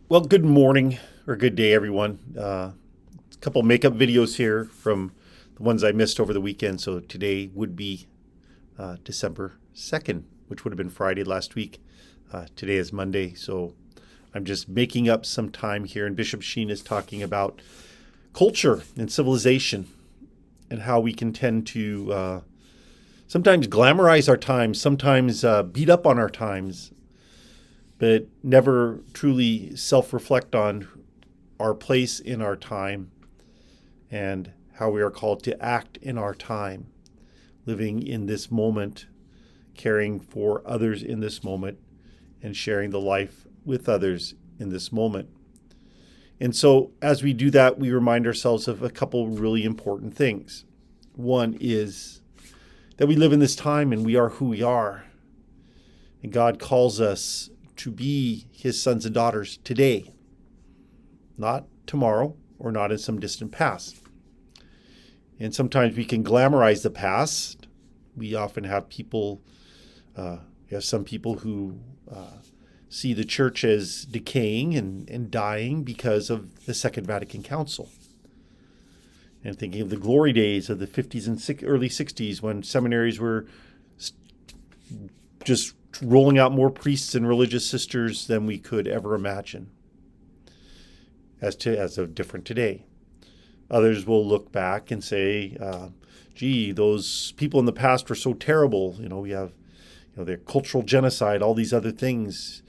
Well, good morning or good day, everyone. A couple makeup videos here from the ones I missed over the weekend. So today would be December 2nd, which would have been Friday last week. Today is Monday. So I'm just making up some time here. And Bishop Sheen is talking about culture and civilization and how we can tend to sometimes glamorize our times, sometimes beat up on our times, but never truly self-reflect on our place in our time and how we are called to act in our time, living in this moment, caring for others in this moment, and sharing the life with others in this moment. And so as we do that, we remind ourselves of a couple really important things. One is that we live in this time and we are who we are. And God calls us to be his sons and daughters today, not tomorrow or not in some distant past. And sometimes we can glamorize the past. We often have people, some people who see the church as decaying and dying because of the Second Vatican Council. And thinking of the glory days of the 50s and early 60s when seminaries were just rolling out more priests and religious sisters than we could ever imagine as of different today. Others will look back and say, gee, those people in the past were so terrible. We have their cultural genocide, all these other things,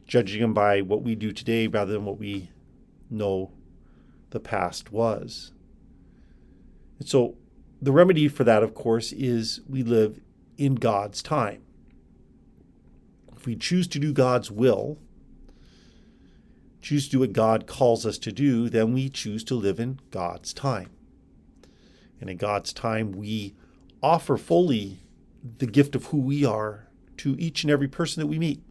judging them by what we do today rather than what we know the past was. And so the remedy for that, of course, is we live in God's time. If we choose to do God's will, choose to do what God calls us to do, then we choose to live in God's time. And in God's time, we offer fully the gift of who we are to each and every person that we meet.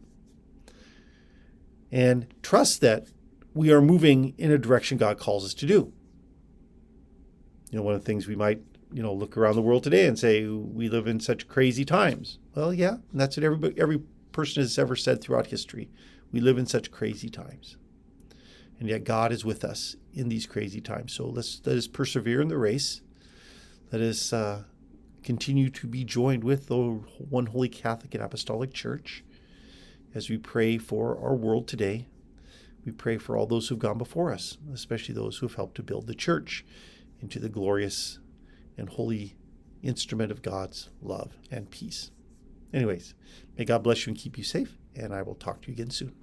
And trust that we are moving in a direction God calls us to do. One of the things we might, look around the world today and say, we live in such crazy times. Well, yeah, and that's what every person has ever said throughout history. We live in such crazy times. And yet God is with us in these crazy times. So let us persevere in the race. Let us continue to be joined with the one holy Catholic and Apostolic Church as we pray for our world today. We pray for all those who've gone before us, especially those who have helped to build the church into the glorious and holy instrument of God's love and peace. Anyways, may God bless you and keep you safe, and I will talk to you again soon.